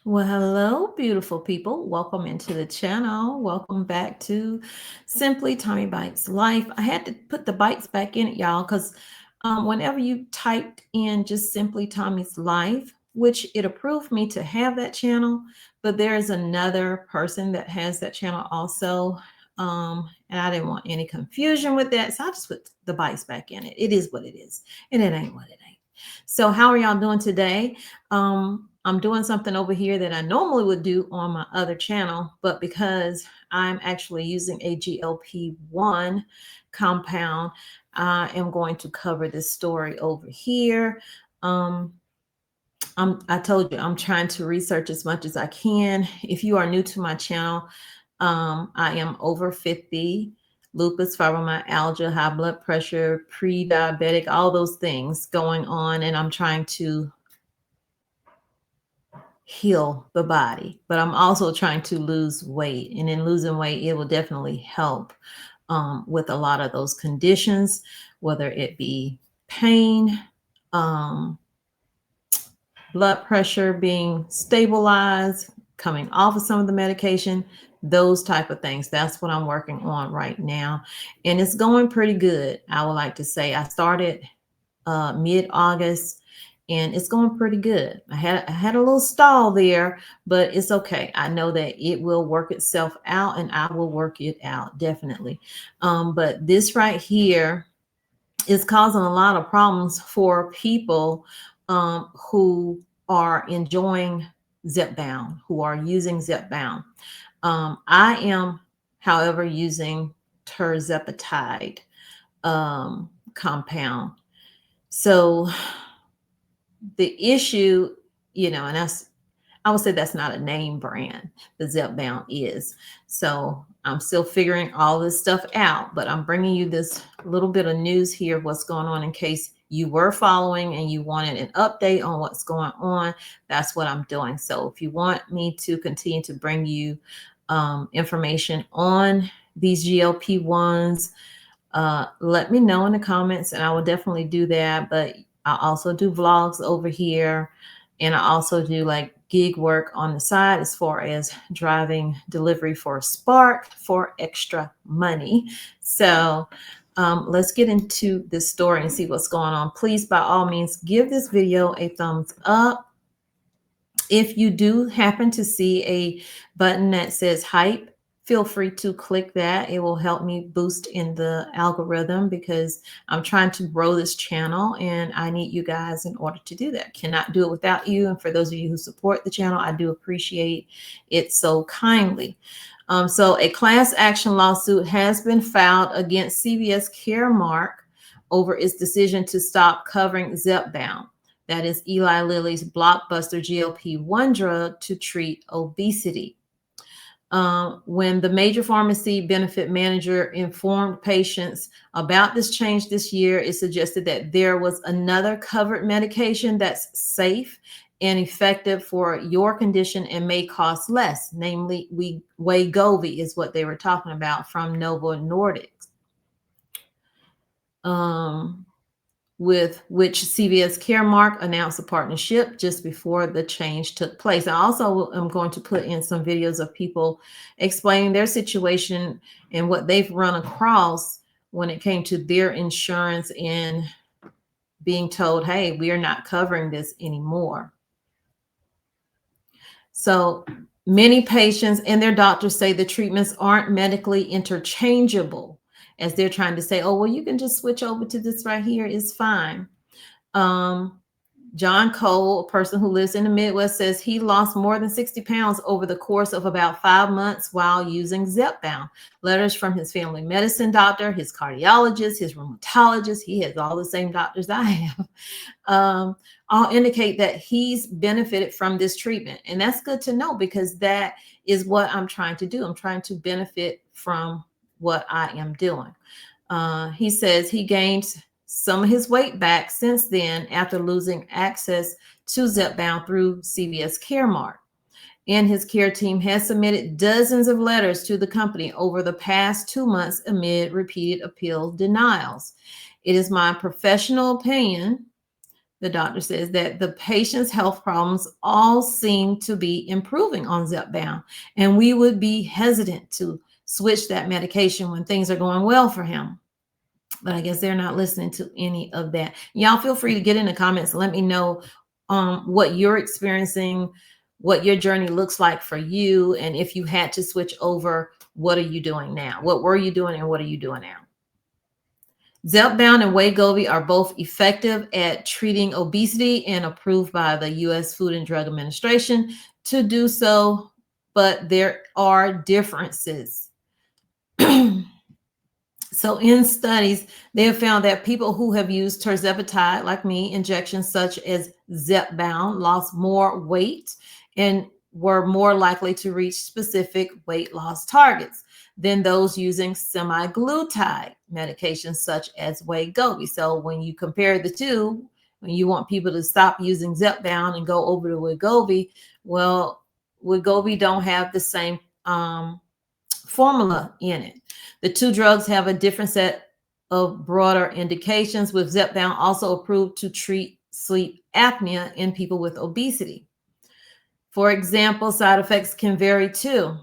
Well, hello, beautiful people. Welcome into the channel. Welcome back to Simply Tommy Bites Life. I had to put the bites back in it, y'all, because whenever you typed in just Simply Tommy's Life, which it approved me to have that channel, but there is another person that has that channel also. And I didn't want any confusion with that. So I just put the bites back in it. It is what it is, and it ain't what it ain't. So, how are y'all doing today? I'm doing something over here that I normally would do on my other channel, but because I'm actually using a GLP-1 compound, I am going to cover this story over here. Um, I told you I'm trying to research as much as I can. If you are new to my channel, I am over 50, lupus, fibromyalgia, high blood pressure, pre-diabetic, all those things going on, and I'm trying to heal the body, but I'm also trying to lose weight. And in losing weight, it will definitely help with a lot of those conditions, whether it be pain, um, blood pressure being stabilized, coming off of some of the medication, those type of things. That's what I'm working on right now. And it's going pretty good. I would like to say I started mid-August, and it's going pretty good. I had a little stall there, but it's okay. I know that it will work itself out, and I will work it out definitely. But this right here is causing a lot of problems for people who are enjoying ZEPBOUND, who are using ZEPBOUND. I am, however, using tirzepatide compound. So the issue, and I would say that's not a name brand. The ZEPBOUND is. So I'm still figuring all this stuff out, but I'm bringing you this little bit of news here, what's going on in case you were following and you wanted an update on what's going on. That's what I'm doing. So if you want me to continue to bring you information on these GLP-1s, let me know in the comments and I will definitely do that. But I also do vlogs over here, and I also do like gig work on the side as far as driving delivery for Spark for extra money. So let's get into this story and see what's going on. Please, by all means, give this video a thumbs up. If you do happen to see a button that says hype, feel free to click that. It will help me boost in the algorithm because I'm trying to grow this channel and I need you guys in order to do that. Cannot do it without you. And for those of you who support the channel, I do appreciate it so kindly. So a class action lawsuit has been filed against CVS Caremark over its decision to stop covering ZEPBOUND. That is Eli Lilly's blockbuster GLP-1 drug to treat obesity. When the major pharmacy benefit manager informed patients about this change this year, it suggested that there was another covered medication that's safe and effective for your condition and may cost less, namely Wegovy is what they were talking about from Novo Nordisk. With which CVS Caremark announced a partnership just before the change took place. I also am going to put in some videos of people explaining their situation and what they've run across when it came to their insurance and being told, hey, we are not covering this anymore. So many patients and their doctors say the treatments aren't medically interchangeable, as they're trying to say, oh, well, you can just switch over to this right here. It's fine. John Cole, a person who lives in the Midwest, says he lost more than 60 pounds over the course of about 5 months while using ZEPBOUND. Letters from his family medicine doctor, his cardiologist, his rheumatologist, he has all the same doctors I have, all indicate that he's benefited from this treatment. And that's good to know because that is what I'm trying to do. I'm trying to benefit from what I am doing. He says he gained some of his weight back since then after losing access to ZEPBOUND through CVS Caremark. And his care team has submitted dozens of letters to the company over the past 2 months amid repeated appeal denials. It is my professional opinion the doctor says that the patient's health problems all seem to be improving on ZEPBOUND, and we would be hesitant to switch that medication when things are going well for him. But I guess they're not listening to any of that. Y'all feel free to get in the comments and let me know what you're experiencing, what your journey looks like for you, and if you had to switch over, what are you doing now? What were you doing and what are you doing now? ZEPBOUND and Wegovy are both effective at treating obesity and approved by the U.S. Food and Drug Administration to do so, but there are differences. So in studies, they have found that people who have used tirzepatide, like me, injections such as ZEPBOUND, lost more weight and were more likely to reach specific weight loss targets than those using semaglutide medications such as Wegovy. So when you compare the two, when you want people to stop using ZEPBOUND and go over to Wegovy, well, Wegovy don't have the same formula in it. The two drugs have a different set of broader indications, with ZEPBOUND also approved to treat sleep apnea in people with obesity. For example, side effects can vary too,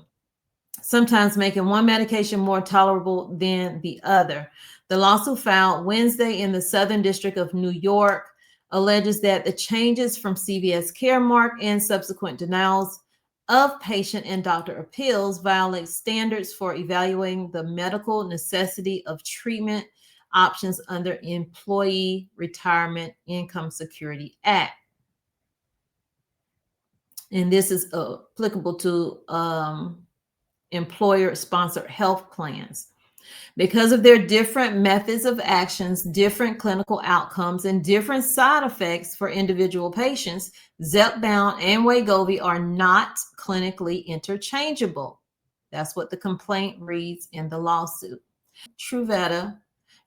sometimes making one medication more tolerable than the other. The lawsuit filed Wednesday in the Southern District of New York alleges that the changes from CVS Caremark and subsequent denials of patient and doctor appeals violate standards for evaluating the medical necessity of treatment options under Employee Retirement Income Security Act. And this is applicable to employer-sponsored health plans. Because of their different methods of actions, different clinical outcomes, and different side effects for individual patients, ZEPBOUND and Wegovy are not clinically interchangeable. That's what the complaint reads in the lawsuit. Truveta,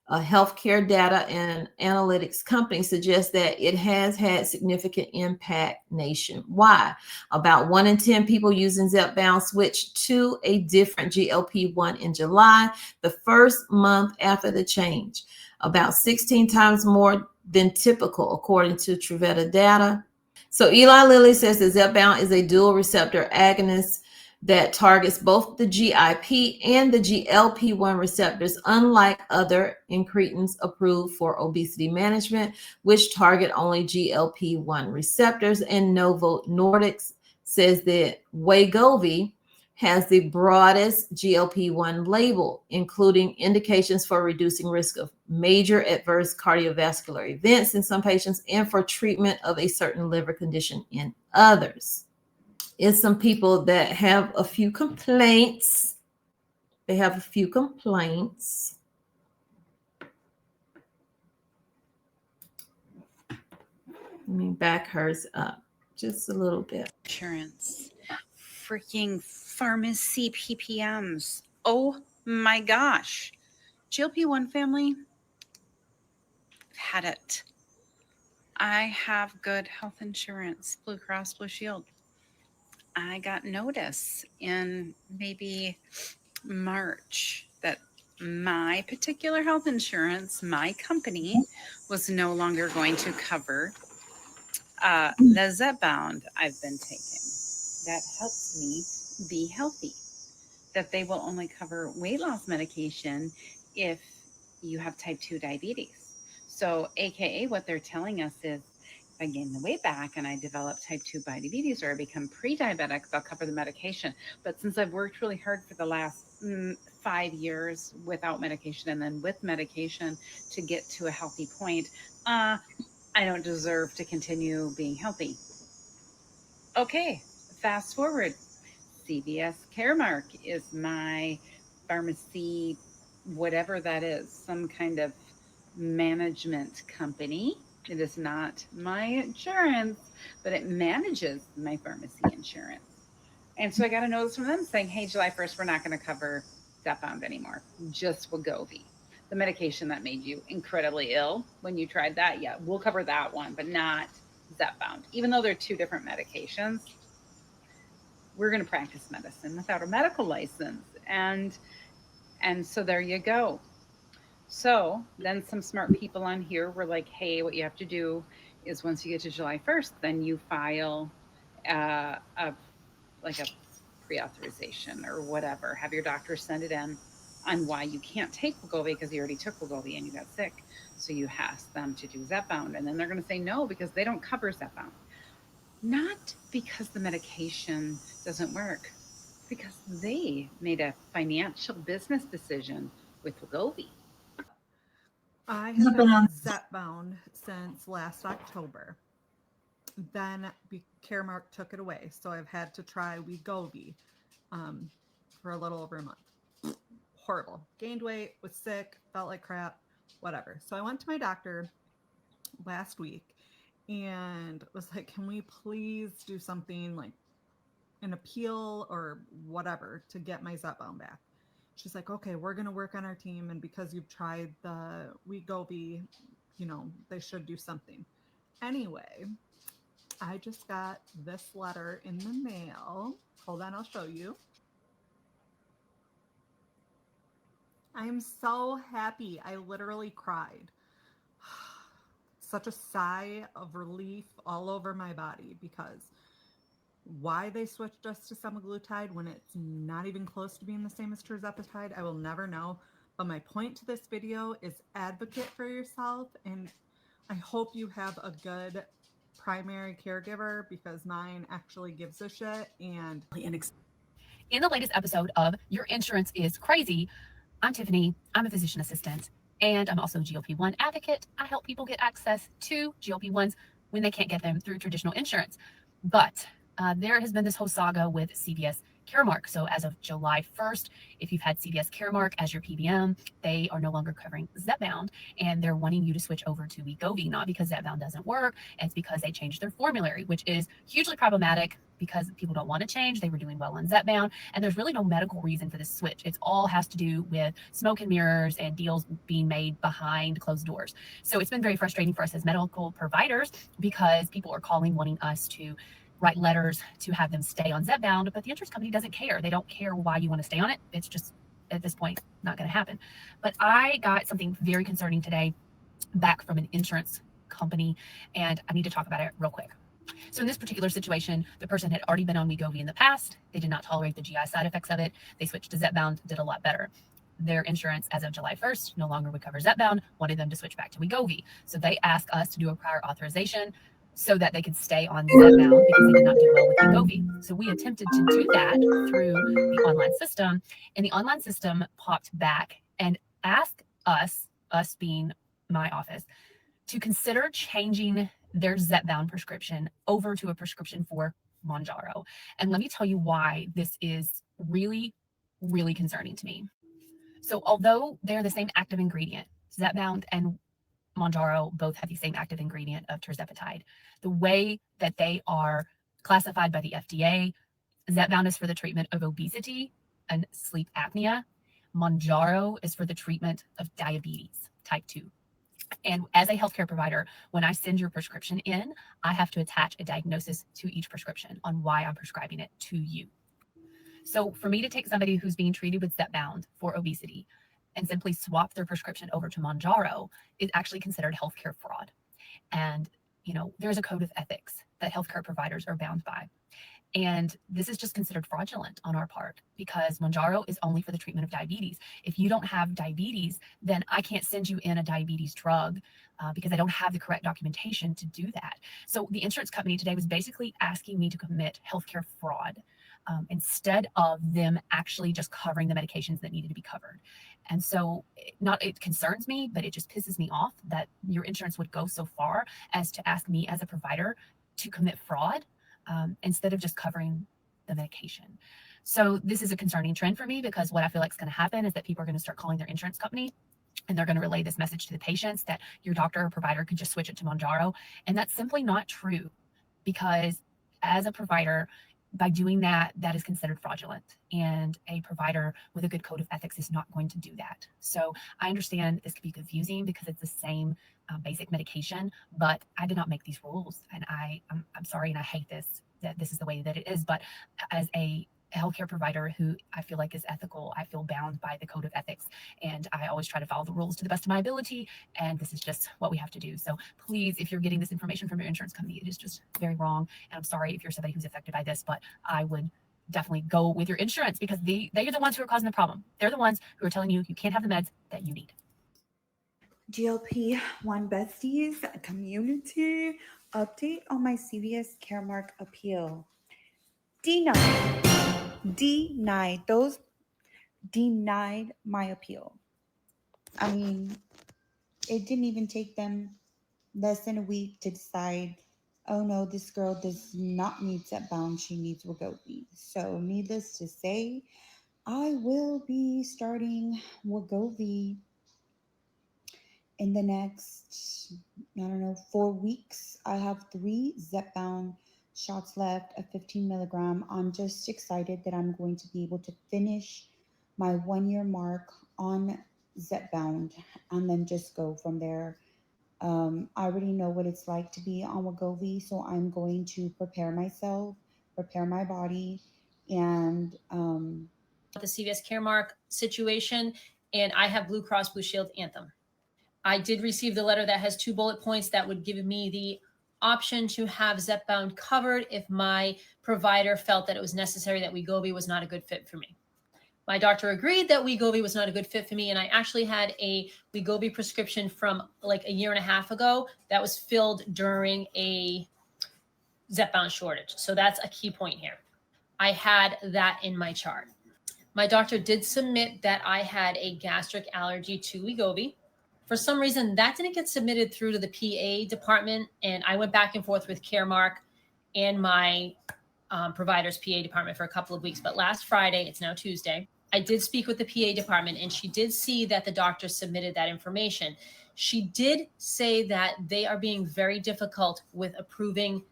a healthcare data and analytics company, suggests that it has had significant impact nationwide. About 1 in 10 people using ZEPBOUND switched to a different GLP-1 in July, the first month after the change, about 16 times more than typical, according to Truveta data. So Eli Lilly says that ZEPBOUND is a dual receptor agonist that targets both the GIP and the GLP-1 receptors, unlike other incretins approved for obesity management, which target only GLP-1 receptors. And Novo Nordisk says that Wegovy has the broadest GLP-1 label, including indications for reducing risk of major adverse cardiovascular events in some patients and for treatment of a certain liver condition in others. Is some people that have a few complaints. They have a few complaints. Let me back hers up just a little bit. Insurance. Freaking pharmacy PPMs. Oh my gosh. GLP-1 family, I've had it. I have good health insurance, Blue Cross Blue Shield. I got notice in maybe March that my particular health insurance, my company, was no longer going to cover the ZEPBOUND I've been taking. That helps me be healthy. That they will only cover weight loss medication if you have type 2 diabetes. So, AKA, what they're telling us is if I gain the weight back and I develop type 2 diabetes or I become pre-diabetic, they'll cover the medication. But since I've worked really hard for the last 5 years without medication and then with medication to get to a healthy point, I don't deserve to continue being healthy. Okay, fast forward. CVS Caremark is my pharmacy, whatever that is, some kind of management company. It is not my insurance, but it manages my pharmacy insurance. And so I got a notice from them saying, hey, July 1st, we're not going to cover ZEPBOUND anymore, just Wegovy. The medication that made you incredibly ill when you tried that, yeah, we'll cover that one, but not ZEPBOUND. Even though they're two different medications, we're going to practice medicine without a medical license. And so there you go. So then some smart people on here were like, hey, what you have to do is once you get to July 1st, then you file a like a pre-authorization or whatever. Have your doctor send it in on why you can't take Wegovy because you already took Wegovy and you got sick. So you ask them to do ZEPBOUND, and then they're going to say no because they don't cover ZEPBOUND. Not because the medication doesn't work, because they made a financial business decision with Wegovy. I have been on ZEPBOUND since last October. Then Caremark took it away, so I've had to try Wegovy for a little over a month. Horrible. Gained weight, was sick, felt like crap, whatever. So I went to my doctor last week and was like, can we please do something like an appeal or whatever to get my ZEPBOUND back? She's like, okay, we're going to work on our team. And because you've tried the Wegovy, they should do something. Anyway, I just got this letter in the mail. Hold on, I'll show you. I'm so happy. I literally cried. Such a sigh of relief all over my body, because why they switched us to semaglutide when it's not even close to being the same as tirzepatide, I will never know. But my point to this video is advocate for yourself, and I hope you have a good primary caregiver, because mine actually gives a shit. And in the latest episode of Your Insurance is Crazy, I'm Tiffany. I'm a physician assistant, and I'm also a GLP-1 advocate. I help people get access to GLP-1s when they can't get them through traditional insurance. But there has been this whole saga with CVS Caremark. So as of July 1st, if you've had CVS Caremark as your PBM, they are no longer covering ZEPBOUND, and they're wanting you to switch over to Wegovy, not because ZEPBOUND doesn't work. It's because they changed their formulary, which is hugely problematic because people don't want to change. They were doing well on ZEPBOUND, and there's really no medical reason for this switch. It all has to do with smoke and mirrors and deals being made behind closed doors. So it's been very frustrating for us as medical providers, because people are calling wanting us to write letters to have them stay on ZEPBOUND, but the insurance company doesn't care. They don't care why you want to stay on it. It's just, at this point, not going to happen. But I got something very concerning today back from an insurance company, and I need to talk about it real quick. So in this particular situation, the person had already been on Wegovy in the past. They did not tolerate the GI side effects of it. They switched to ZEPBOUND, did a lot better. Their insurance, as of July 1st, no longer would cover ZEPBOUND, wanted them to switch back to Wegovy. So they asked us to do a prior authorization so that they could stay on ZEPBOUND, because they did not do well with Wegovy. So we attempted to do that through the online system, and the online system popped back and asked us being my office, to consider changing their ZEPBOUND prescription over to a prescription for Mounjaro. And let me tell you why this is really, really concerning to me. So although they're the same active ingredient, ZEPBOUND and Mounjaro both have the same active ingredient of tirzepatide. The way that they are classified by the FDA, ZEPBOUND is for the treatment of obesity and sleep apnea. Mounjaro is for the treatment of diabetes type 2. And as a healthcare provider, when I send your prescription in, I have to attach a diagnosis to each prescription on why I'm prescribing it to you. So for me to take somebody who's being treated with ZEPBOUND for obesity and simply swap their prescription over to Mounjaro is actually considered healthcare fraud. And, there's a code of ethics that healthcare providers are bound by. And this is just considered fraudulent on our part, because Mounjaro is only for the treatment of diabetes. If you don't have diabetes, then I can't send you in a diabetes drug because I don't have the correct documentation to do that. So the insurance company today was basically asking me to commit healthcare fraud instead of them actually just covering the medications that needed to be covered. And so it concerns me, but it just pisses me off that your insurance would go so far as to ask me as a provider to commit fraud instead of just covering the medication. So this is a concerning trend for me, because what I feel like is going to happen is that people are going to start calling their insurance company, and they're going to relay this message to the patients that your doctor or provider could just switch it to Mounjaro. And that's simply not true, because as a provider, by doing that, that is considered fraudulent, and a provider with a good code of ethics is not going to do that. So I understand this could be confusing because it's the same basic medication, but I did not make these rules, and I'm sorry, and I hate that this is the way that it is. But as a a healthcare provider who I feel like is ethical. I feel bound by the code of ethics, and I always try to follow the rules to the best of my ability. And this is just what we have to do. So please, if you're getting this information from your insurance company, it is just very wrong. And I'm sorry if you're somebody who's affected by this, but I would definitely go with your insurance, because they are the ones who are causing the problem. They're the ones who are telling you can't have the meds that you need. GLP-1 besties community update on my CVS Caremark appeal. Denied my appeal. I mean, it didn't even take them less than a week to decide, oh no, this girl does not need ZEPBOUND, she needs Wegovy. So needless to say, I will be starting Wegovy in the next, 4 weeks. I have 3 ZEPBOUND shots left of 15 milligram. I'm just excited that I'm going to be able to finish my 1 year mark on ZEPBOUND and then just go from there. I already know what it's like to be on Wegovy, so I'm going to prepare myself, prepare my body, and the CVS Caremark situation, and I have Blue Cross Blue Shield Anthem. I did receive the letter that has 2 bullet points that would give me the option to have ZEPBOUND covered if my provider felt that it was necessary, that Wegovy was not a good fit for me. My doctor agreed that Wegovy was not a good fit for me, and I actually had a Wegovy prescription from like a year and a half ago that was filled during a ZEPBOUND shortage. So that's a key point here. I had that in my chart. My doctor did submit that I had a gastric allergy to Wegovy. For some reason, that didn't get submitted through to the PA department, and I went back and forth with Caremark and my provider's PA department for a couple of weeks. But last Friday, it's now Tuesday, I did speak with the PA department, and she did see that the doctor submitted that information. She did say that they are being very difficult with approving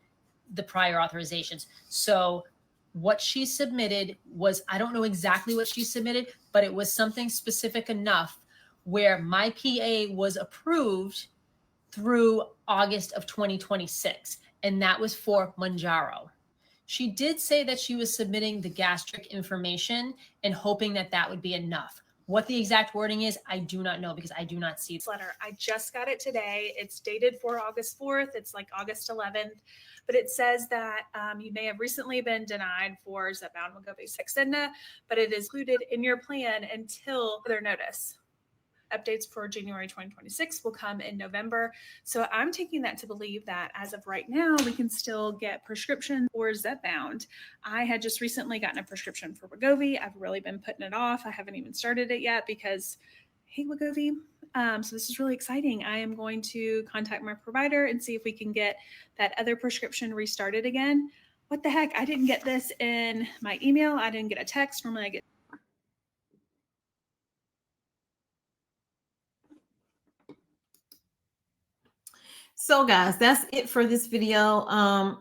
the prior authorizations. So what she submitted was, I don't know exactly what she submitted, but it was something specific enough where my PA was approved through August of 2026, and that was for Mounjaro. She did say that she was submitting the gastric information and hoping that that would be enough. What the exact wording is, I do not know, because I do not see this letter. I just got it today. It's dated for August 4th. It's like August 11th, but it says that you may have recently been denied for ZEPBOUND, Wegovy, Saxenda, but it is included in your plan until further notice. Updates for January 2026 will come in November. So I'm taking that to believe that as of right now, we can still get prescription for ZEPBOUND. I had just recently gotten a prescription for Wegovy. I've really been putting it off. I haven't even started it yet because I hate Wegovy. So this is really exciting. I am going to contact my provider and see if we can get that other prescription restarted again. What the heck? I didn't get this in my email. I didn't get a text. Normally I get So guys, that's it for this video.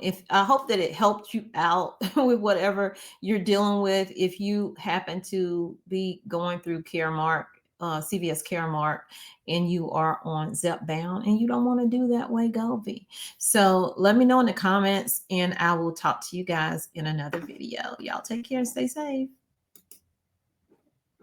If I hope that it helped you out with whatever you're dealing with. If you happen to be going through Caremark, CVS Caremark, and you are on ZEPBOUND and you don't want to do that Wegovy. So let me know in the comments, and I will talk to you guys in another video. Y'all take care and stay safe.